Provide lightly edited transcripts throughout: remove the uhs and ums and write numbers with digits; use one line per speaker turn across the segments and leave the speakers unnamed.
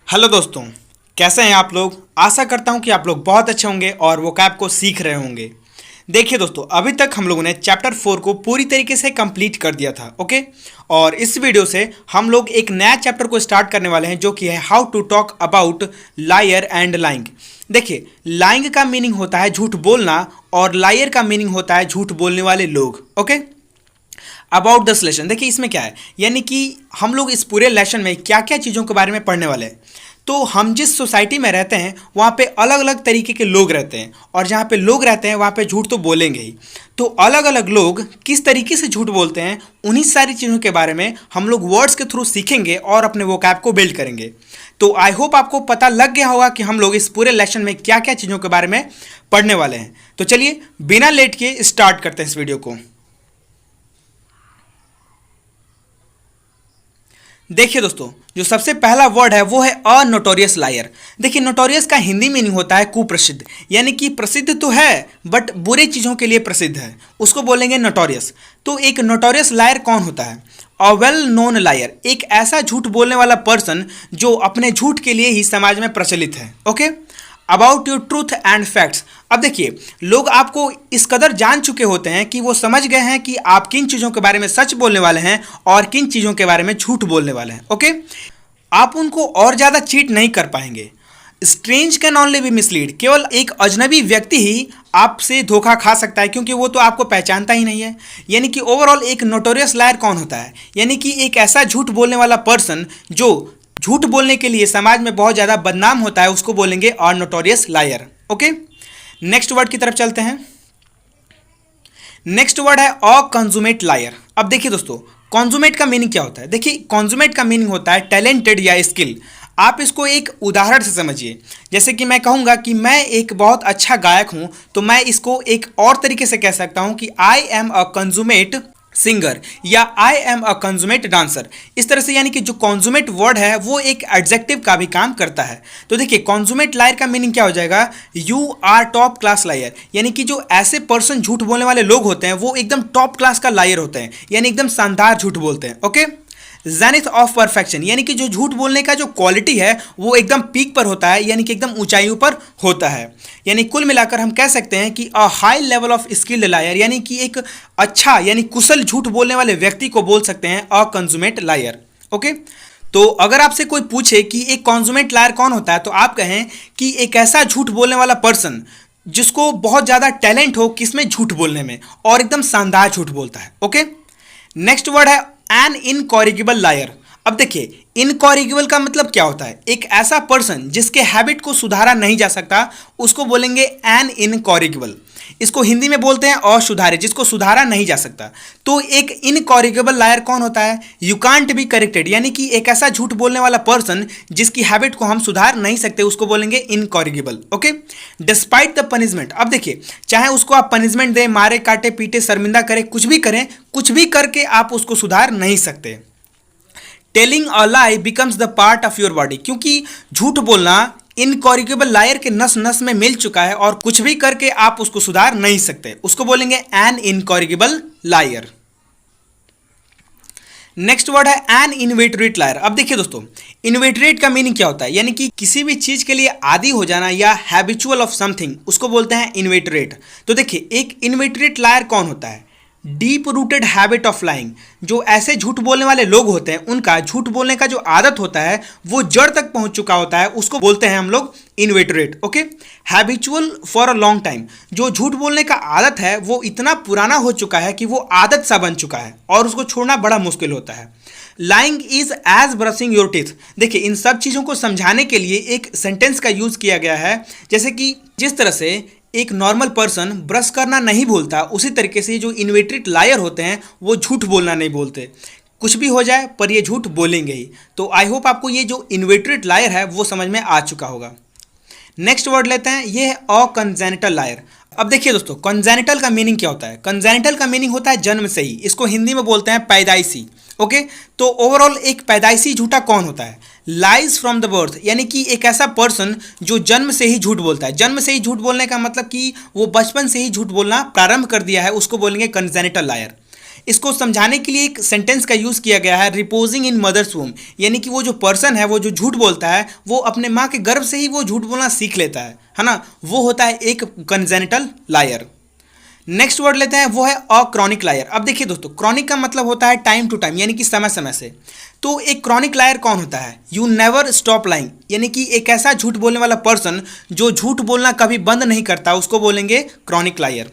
Hello दोस्तों, कैसे हैं आप लोग। आशा करता हूं कि आप लोग बहुत अच्छे होंगे और वोकैब को सीख रहे होंगे। देखिए दोस्तों, अभी तक हम लोगों ने चैप्टर 4 को पूरी तरीके से कंप्लीट कर दिया था। ओके, और इस वीडियो से हम लोग एक नया चैप्टर को स्टार्ट करने वाले हैं जो कि है how to talk about liar and lying. देखिए, लाइंग का मीनिंग होता है झूठ बोलना और लायर का मीनिंग होता है झूठ बोलने वाले लोग। ओके, अबाउट द लेसन, देखिए इसमें क्या है, यानी कि हम लोग इस पूरे लेसन में क्या क्या चीज़ों के बारे में पढ़ने वाले हैं। तो हम जिस सोसाइटी में रहते हैं वहाँ पे अलग अलग तरीके के लोग रहते हैं और जहाँ पे लोग रहते हैं वहाँ पे झूठ तो बोलेंगे ही। तो अलग अलग लोग किस तरीके से झूठ बोलते हैं, उन्हीं सारी चीज़ों के बारे में हम लोग वर्ड्स के थ्रू सीखेंगे और अपने वोकैब को बिल्ड करेंगे। तो आई होप आपको पता लग गया होगा कि हम लोग इस पूरे लेसन में क्या क्या चीज़ों के बारे में पढ़ने वाले हैं। तो चलिए बिना लेट के स्टार्ट करते हैं इस वीडियो को। देखिए दोस्तों, जो सबसे पहला वर्ड है वो है अ नोटोरियस लायर। देखिए, नोटोरियस का हिंदी मीनिंग होता है कुप्रसिद्ध, यानी कि प्रसिद्ध तो है बट बुरे चीज़ों के लिए प्रसिद्ध है, उसको बोलेंगे नोटोरियस। तो एक नोटोरियस लायर कौन होता है? अ वेल नोन लायर, एक ऐसा झूठ बोलने वाला पर्सन जो अपने झूठ के लिए ही समाज में प्रचलित है। Okay, about your truth and facts. अब देखिए, लोग आपको इस कदर जान चुके होते हैं कि वो समझ गए हैं कि आप किन चीज़ों के बारे में सच बोलने वाले हैं और किन चीज़ों के बारे में झूठ बोलने वाले हैं। ओके, आप उनको और ज़्यादा चीट नहीं कर पाएंगे। Strange can only be mislead, केवल एक अजनबी व्यक्ति ही आपसे धोखा खा सकता है क्योंकि वो तो आपको पहचानता ही नहीं है। यानी कि ओवरऑल एक नोटोरियस लायर कौन होता है? यानी कि एक ऐसा झूठ बोलने वाला पर्सन जो झूठ बोलने के लिए समाज में बहुत ज़्यादा बदनाम होता है, उसको बोलेंगे a notorious liar. Okay, next word की तरफ चलते हैं। नेक्स्ट वर्ड है अ कंजुमेट लायर। अब देखिए दोस्तों, कॉन्जुमेट का मीनिंग क्या होता है? देखिए, कॉन्जुमेट का मीनिंग होता है टैलेंटेड या स्किल। आप इसको एक उदाहरण से समझिए। जैसे कि मैं कहूँगा कि मैं एक बहुत अच्छा गायक हूँ, तो मैं इसको एक और तरीके से कह सकता हूँ कि आई एम अ कंजुमेट सिंगर या आई एम अ कंजुमेट डांसर। इस तरह से, यानी कि जो कॉन्जुमेट वर्ड है वो एक एडजेक्टिव का भी काम करता है। तो देखिए, कॉन्जुमेट लायर का मीनिंग क्या हो जाएगा? You are top class liar, यानी कि जो ऐसे पर्सन झूठ बोलने वाले लोग होते हैं वो एकदम टॉप क्लास का लायर होते हैं, यानी एकदम शानदार झूठ बोलते हैं। ओके, जेनिथ ऑफ परफेक्शन, यानी कि जो झूठ बोलने का जो क्वालिटी है वो एकदम पीक पर होता है, यानी कि एकदम ऊंचाइयों पर होता है। यानी कुल मिलाकर हम कह सकते हैं कि a high level of skilled liar, यानी कि एक अच्छा यानी कुशल झूठ बोलने वाले व्यक्ति को बोल सकते हैं अ कंजुमेट लायर। ओके, तो अगर आपसे कोई पूछे कि एक कॉन्जुमेट लायर कौन होता है, तो आप कहें कि एक ऐसा झूठ बोलने वाला पर्सन जिसको बहुत ज़्यादा टैलेंट हो किसमें, झूठ बोलने में, और एकदम शानदार झूठ बोलता है। ओके, नेक्स्ट वर्ड है एन इनकॉरिगिबल लायर। अब देखिए, इनकॉरिगिबल का मतलब क्या होता है? एक ऐसा पर्सन जिसके हैबिट को सुधारा नहीं जा सकता, उसको बोलेंगे एन इनकॉरिगिबल। इसको हिंदी में बोलते हैं अशुधारे, जिसको सुधारा नहीं जा सकता। तो एक इनकॉरिगिबल लायर कौन होता है? यू कांट बी करेक्टेड, यानी कि एक ऐसा झूठ बोलने वाला पर्सन जिसकी हैबिट को हम सुधार नहीं सकते, उसको बोलेंगे incorrigible. Okay, despite the punishment. अब देखिए, चाहे उसको आप पनिशमेंट दें, मारे काटे पीटे शर्मिंदा करें, कुछ भी करें, कुछ भी करके आप उसको सुधार नहीं सकते। Telling a lie becomes the part of your body, क्योंकि झूठ बोलना इनकॉरिगेबल लायर के नस नस में मिल चुका है और कुछ भी करके आप उसको सुधार नहीं सकते, उसको बोलेंगे एन इनकॉरिगेबल लायर। नेक्स्ट वर्ड है एन इनवेटरेट लायर। अब देखिए दोस्तों, इनवेटरेट का मीनिंग क्या होता है? यानी कि किसी भी चीज के लिए आदी हो जाना या हैबिचुअल ऑफ समथिंग, उसको बोलते हैं इनवेटरेट। तो देखिए, एक इनवेटरेट लायर कौन होता है? Deep rooted habit of lying, जो ऐसे झूठ बोलने वाले लोग होते हैं उनका झूठ बोलने का जो आदत होता है वो जड़ तक पहुंच चुका होता है, उसको बोलते हैं हम लोग inveterate. Okay, habitual for a long time, जो झूठ बोलने का आदत है वो इतना पुराना हो चुका है कि वो आदत सा बन चुका है और उसको छोड़ना बड़ा मुश्किल होता है। Lying is as brushing your teeth. देखिए, इन सब चीज़ों को समझाने के लिए एक सेंटेंस का यूज़ किया गया है। जैसे कि जिस तरह से एक नॉर्मल पर्सन ब्रश करना नहीं भूलता, उसी तरीके से जो इनवेटरेट लायर होते हैं वो झूठ बोलना नहीं भूलते। कुछ भी हो जाए पर ये झूठ बोलेंगे ही। तो आई होप आपको ये जो इनवेटरेट लायर है वो समझ में आ चुका होगा। नेक्स्ट वर्ड लेते हैं, ये है अ कंजेनिटल लायर। अब देखिए दोस्तों, कंजेनिटल का मीनिंग क्या होता है? कंजेनिटल का मीनिंग होता है जन्म से ही, इसको हिंदी में बोलते हैं पैदाइशी। ओके, तो ओवरऑल एक पैदाइशी झूठा कौन होता है? लाइज फ्रॉम द बर्थ, यानी कि एक ऐसा पर्सन जो जन्म से ही झूठ बोलता है। जन्म से ही झूठ बोलने का मतलब कि वो बचपन से ही झूठ बोलना प्रारंभ कर दिया है, उसको बोलेंगे कंजेनिटल लायर। इसको समझाने के लिए एक सेंटेंस का यूज़ किया गया है, रिपोजिंग इन मदर्स वूम, यानी कि वो जो पर्सन है, वो जो झूठ बोलता है, वो अपने माँ के गर्भ से ही वो झूठ बोलना सीख लेता है ना, वो होता है एक कंजेनिटल लायर। नेक्स्ट वर्ड लेते हैं, वो है अ क्रॉनिक लायर। अब देखिए दोस्तों, क्रॉनिक का मतलब होता है टाइम टू टाइम, यानी कि समय समय से। तो एक क्रॉनिक लायर कौन होता है? यू नेवर स्टॉप लाइंग, यानी कि एक ऐसा झूठ बोलने वाला पर्सन जो झूठ बोलना कभी बंद नहीं करता, उसको बोलेंगे chronic liar.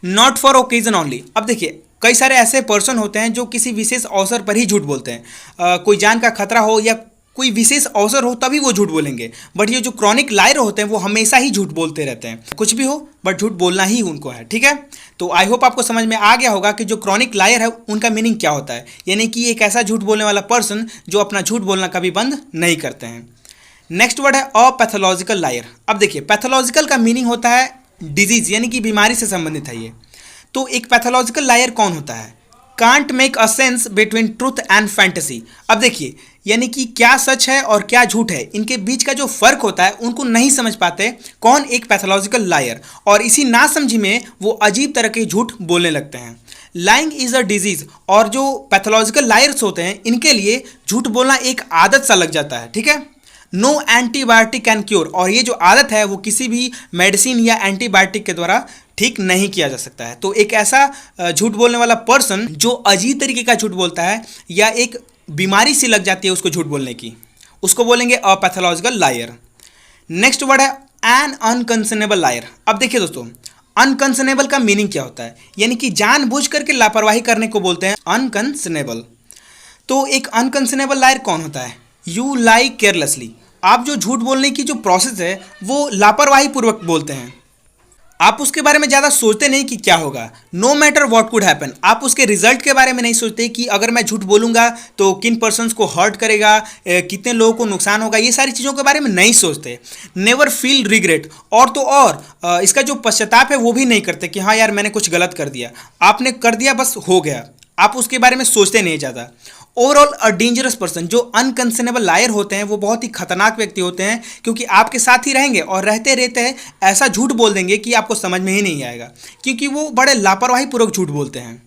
Not for occasion only. अब देखिए, कई सारे ऐसे पर्सन होते हैं जो किसी विशेष अवसर पर ही झूठ बोलते हैं। कोई जान का खतरा हो या कोई विशेष अवसर हो तभी वो झूठ बोलेंगे। बट ये जो क्रॉनिक लायर होते हैं वो हमेशा ही झूठ बोलते रहते हैं, कुछ भी हो बट झूठ बोलना ही उनको है। ठीक है, तो आई होप आपको समझ में आ गया होगा कि जो क्रॉनिक लायर है उनका मीनिंग क्या होता है, यानी कि एक ऐसा झूठ बोलने वाला पर्सन जो अपना झूठ बोलना कभी बंद नहीं करते हैं। नेक्स्ट वर्ड है अ पैथोलॉजिकल लायर। अब देखिए, पैथोलॉजिकल का मीनिंग होता है डिजीज, यानी कि बीमारी से संबंधित है ये। तो एक पैथोलॉजिकल लायर कौन होता है? Can't make a sense between truth and fantasy. अब देखिए, यानी कि क्या सच है और क्या झूठ है, इनके बीच का जो फर्क होता है उनको नहीं समझ पाते कौन? एक पैथोलॉजिकल लायर। और इसी नासमझी में वो अजीब तरह के झूठ बोलने लगते हैं। लाइंग इज अ डिजीज, और जो पैथोलॉजिकल लायर्स होते हैं इनके लिए झूठ बोलना एक आदत सा लग जाता है। ठीक है, नो एंटीबायोटिक कैन क्योर, और ये जो आदत है वो किसी भी मेडिसिन या एंटीबायोटिक के द्वारा ठीक नहीं किया जा सकता है। तो एक ऐसा झूठ बोलने वाला पर्सन जो अजीब तरीके का झूठ बोलता है या एक बीमारी सी लग जाती है उसको झूठ बोलने की, उसको बोलेंगे अ पैथोलॉजिकल लायर। नेक्स्ट वर्ड है एन अनकंसर्नेबल लायर। अब देखिए दोस्तों, अनकंसर्नेबल का मीनिंग क्या होता है? यानी कि जानबूझ करके लापरवाही करने को बोलते हैं अनकंसर्नेबल। तो एक अनकंसर्नेबल लायर कौन होता है? You lie carelessly. आप जो झूठ बोलने की जो प्रोसेस है वो लापरवाही पूर्वक बोलते हैं, आप उसके बारे में ज़्यादा सोचते नहीं कि क्या होगा। No matter what could happen, आप उसके रिजल्ट के बारे में नहीं सोचते कि अगर मैं झूठ बोलूँगा तो किन पर्सन्स को हर्ट करेगा, कितने लोगों को नुकसान होगा, ये सारी चीज़ों के बारे में नहीं सोचते। नेवर फील रिग्रेट, और तो और इसका जो पश्चाताप है वो भी नहीं करते कि हाँ यार मैंने कुछ गलत कर दिया, आपने कर दिया बस हो गया, आप उसके बारे में सोचते नहीं ज़्यादा। ओवरऑल अ डेंजरस पर्सन, जो अनकंसर्नेबल लायर होते हैं वो बहुत ही खतरनाक व्यक्ति होते हैं, क्योंकि आपके साथ ही रहेंगे और रहते रहते ऐसा झूठ बोल देंगे कि आपको समझ में ही नहीं आएगा, क्योंकि वो बड़े लापरवाही पूर्वक झूठ बोलते हैं।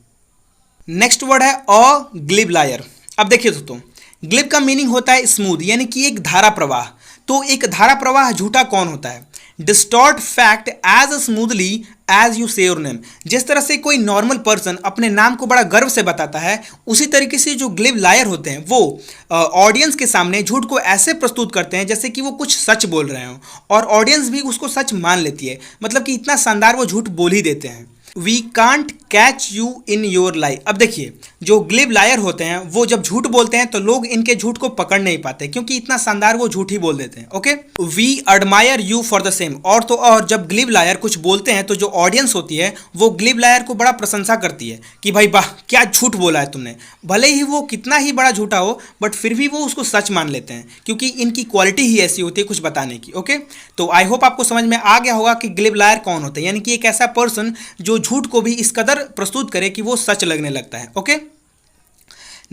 नेक्स्ट वर्ड है अ ग्लिब लायर। अब देखिए दोस्तों, ग्लिब का मीनिंग होता है स्मूथ, यानी कि एक धारा प्रवाह। तो एक धारा प्रवाह झूठा कौन होता है? Distort fact as smoothly as you say your name. जिस तरह से कोई नॉर्मल पर्सन अपने नाम को बड़ा गर्व से बताता है, उसी तरीके से जो ग्लिब लायर होते हैं वो ऑडियंस के सामने झूठ को ऐसे प्रस्तुत करते हैं जैसे कि वो कुछ सच बोल रहे हों, और ऑडियंस भी उसको सच मान लेती है। मतलब कि इतना शानदार वो झूठ बोल ही देते हैं। We can't catch you in your lie. अब देखिए, जो ग्लिब लायर होते हैं वो जब झूठ बोलते हैं तो लोग इनके झूठ को पकड़ नहीं पाते, क्योंकि इतना शानदार वो झूठ ही बोल देते हैं। Okay, we admire you for the same. और तो और जब ग्लिब लायर कुछ बोलते हैं तो जो ऑडियंस होती है वो ग्लिब लायर को बड़ा प्रशंसा करती है कि भाई वाह क्या झूठ बोला है तुमने। भले ही वो कितना ही बड़ा झूठा हो बट फिर भी वो उसको सच मान लेते हैं, क्योंकि इनकी क्वालिटी ही ऐसी होती है कुछ बताने की। ओके, तो आई होप आपको समझ में आ गया होगा कि ग्लिब लायर कौन होता है, यानी कि एक ऐसा पर्सन जो झूठ को भी इस कदर प्रस्तुत करे कि वो सच लगने लगता है। ओके,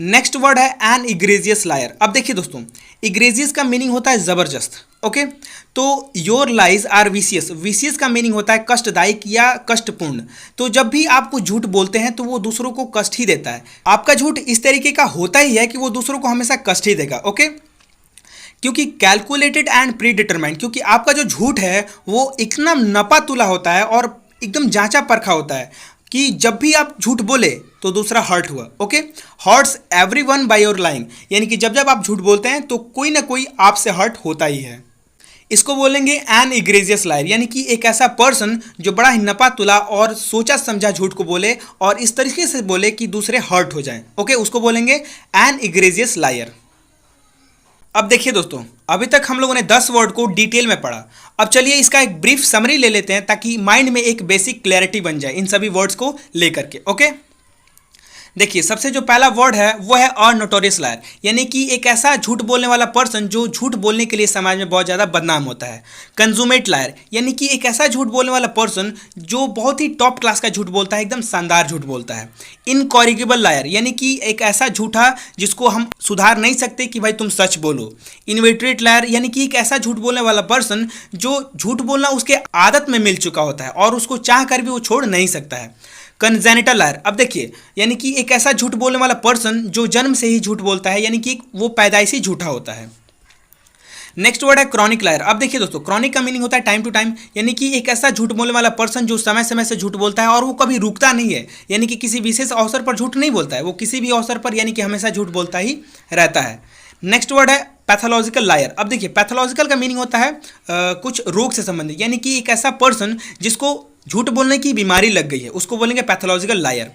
नेक्स्ट वर्ड है एन इग्रेजियस लायर। अब देखिए दोस्तों, इग्रेजियस का मीनिंग होता है जबरदस्त। ओके, तो your lies are vicious. Vicious का मीनिंग होता है कष्टदायक या कष्टपूर्ण। तो जब भी आप कुछ झूठ बोलते हैं तो वो दूसरों को कष्ट ही देता है। आपका झूठ इस तरीके का होता ही है कि वो दूसरों को हमेशा कष्ट ही देगा। ओके, क्योंकि कैलकुलेटेड एंड प्री डिटरमाइंड, क्योंकि आपका जो झूठ है वो इतना नपा तुला होता है और एकदम जांचा परखा होता है कि जब भी आप झूठ बोले तो दूसरा हर्ट हुआ। Okay, hurts everyone by your lying, यानी कि जब जब आप झूठ बोलते हैं तो कोई ना कोई आपसे हर्ट होता ही है। इसको बोलेंगे एन इग्रेजियस लायर, यानी कि एक ऐसा पर्सन जो बड़ा ही नपा तुला और सोचा समझा झूठ को बोले और इस तरीके से बोले कि दूसरे हर्ट हो जाएं। ओके, उसको बोलेंगे एन इग्रेजियस लायर। अब देखिए दोस्तों, अभी तक हम लोगों ने 10 वर्ड को डिटेल में पढ़ा। अब चलिए इसका एक ब्रीफ समरी ले लेते हैं ताकि माइंड में एक बेसिक क्लैरिटी बन जाए इन सभी वर्ड्स को लेकर के। ओके, देखिए सबसे जो पहला वर्ड है वो है अ नोटोरियस लायर, यानी कि एक ऐसा झूठ बोलने वाला पर्सन जो झूठ बोलने के लिए समाज में बहुत ज़्यादा बदनाम होता है। कंज्यूमेट लायर, यानी कि एक ऐसा झूठ बोलने वाला पर्सन जो बहुत ही टॉप क्लास का झूठ बोलता है, एकदम शानदार झूठ बोलता है। इनकॉरिगेबल लायर, यानी कि एक ऐसा झूठा जिसको हम सुधार नहीं सकते कि भाई तुम सच बोलो। इनवेटरेट लायर, यानी कि एक ऐसा झूठ बोलने वाला पर्सन जो झूठ बोलना उसके आदत में मिल चुका होता है और उसको चाह कर भी वो छोड़ नहीं सकता है। कंजेनिटल लायर, अब देखिए यानी कि एक ऐसा झूठ बोलने वाला पर्सन जो जन्म से ही झूठ बोलता है, यानी कि वो पैदाइशी झूठा होता है। नेक्स्ट वर्ड है क्रॉनिक लायर। अब देखिए दोस्तों, क्रॉनिक का मीनिंग होता है टाइम टू टाइम, यानी कि एक ऐसा झूठ बोलने वाला पर्सन जो समय समय से झूठ बोलता है और वो कभी रुकता नहीं है, यानी कि किसी विशेष अवसर पर झूठ नहीं बोलता है, वो किसी भी अवसर पर यानी कि हमेशा झूठ बोलता ही रहता है। नेक्स्ट वर्ड है पैथोलॉजिकल लायर। अब देखिए पैथोलॉजिकल का मीनिंग होता है कुछ रोग से संबंधित, यानी कि एक ऐसा पर्सन जिसको झूठ बोलने की बीमारी लग गई है, उसको बोलेंगे पैथोलॉजिकल लायर।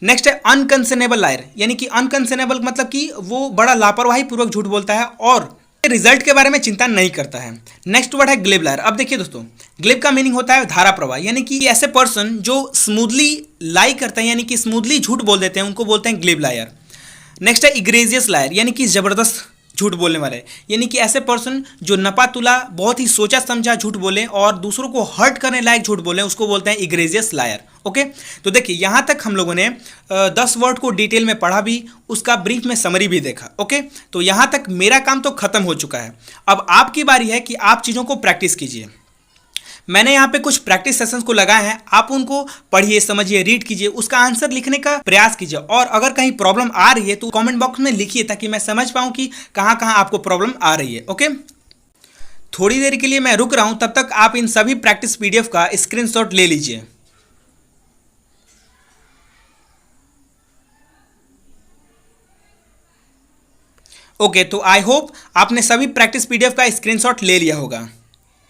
नेक्स्ट है अनकंसर्नेबल लायर, यानी कि अनकंसर्नेबल मतलब कि वो बड़ा लापरवाही पूर्वक झूठ बोलता है और रिजल्ट के बारे में चिंता नहीं करता है। नेक्स्ट वर्ड है ग्लिब लायर। अब देखिए दोस्तों, ग्लिब का मीनिंग होता है धारा प्रवाह, यानी कि ऐसे पर्सन जो स्मूथली लाई करते हैं, यानी कि स्मूथली झूठ बोल देते हैं, उनको बोलते हैं ग्लिब लायर। नेक्स्ट है इग्रेजियस लायर, यानी कि जबरदस्त झूठ बोलने वाले, यानी कि ऐसे पर्सन जो नपातुला बहुत ही सोचा समझा झूठ बोले और दूसरों को हर्ट करने लायक झूठ बोले, उसको बोलते हैं इग्रेजियस लायर। ओके, तो देखिए यहाँ तक हम लोगों ने 10 वर्ड को डिटेल में पढ़ा भी, उसका ब्रीफ में समरी भी देखा। ओके, तो यहाँ तक मेरा काम तो खत्म हो चुका है। अब आपकी बारी है कि आप चीज़ों को प्रैक्टिस कीजिए। मैंने यहाँ पे कुछ प्रैक्टिस सेशंस को लगाए हैं, आप उनको पढ़िए, समझिए, रीड कीजिए, उसका आंसर लिखने का प्रयास कीजिए और अगर कहीं प्रॉब्लम आ रही है तो कमेंट बॉक्स में लिखिए ताकि मैं समझ पाऊँ कि कहाँ कहाँ आपको प्रॉब्लम आ रही है। ओके, थोड़ी देर के लिए मैं रुक रहा हूँ, तब तक आप इन सभी प्रैक्टिस PDF का स्क्रीनशॉट ले लीजिए। ओके, तो आई होप आपने सभी प्रैक्टिस PDF का स्क्रीनशॉट ले लिया होगा।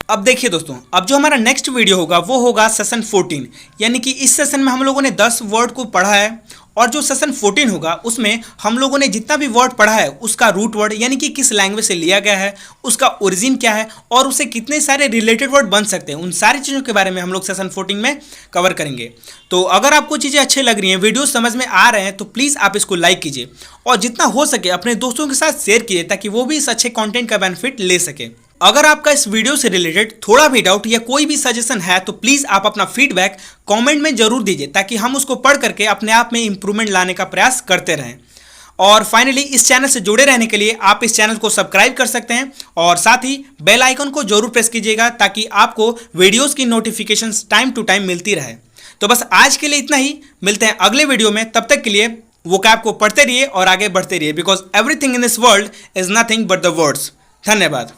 अब देखिए दोस्तों, अब जो हमारा नेक्स्ट वीडियो होगा वो होगा सेशन 14, यानी कि इस सेशन में हम लोगों ने 10 वर्ड को पढ़ा है और जो सेशन 14 होगा उसमें हम लोगों ने जितना भी वर्ड पढ़ा है उसका रूट वर्ड, यानी कि किस लैंग्वेज से लिया गया है, उसका ओरिजिन क्या है और उससे कितने सारे रिलेटेड वर्ड बन सकते हैं, उन सारी चीज़ों के बारे में हम लोग सेशन 14 में कवर करेंगे। तो अगर आपको चीज़ें अच्छी लग रही हैं, वीडियो समझ में आ रहे हैं, तो प्लीज़ आप इसको लाइक कीजिए और जितना हो सके अपने दोस्तों के साथ शेयर कीजिए ताकि वो भी इस अच्छे कंटेंट का बेनिफिट ले सके। अगर आपका इस वीडियो से रिलेटेड थोड़ा भी डाउट या कोई भी सजेशन है तो प्लीज़ आप अपना फीडबैक कमेंट में जरूर दीजिए ताकि हम उसको पढ़ करके अपने आप में इंप्रूवमेंट लाने का प्रयास करते रहें। और फाइनली इस चैनल से जुड़े रहने के लिए आप इस चैनल को सब्सक्राइब कर सकते हैं और साथ ही बेल आइकन को जरूर प्रेस कीजिएगा ताकि आपको वीडियोज़ की नोटिफिकेशंस टाइम टू टाइम मिलती रहे। तो बस आज के लिए इतना ही, मिलते हैं अगले वीडियो में। तब तक के लिए वोकैब को पढ़ते रहिए और आगे बढ़ते रहिए, because everything in this world is nothing but the words. धन्यवाद।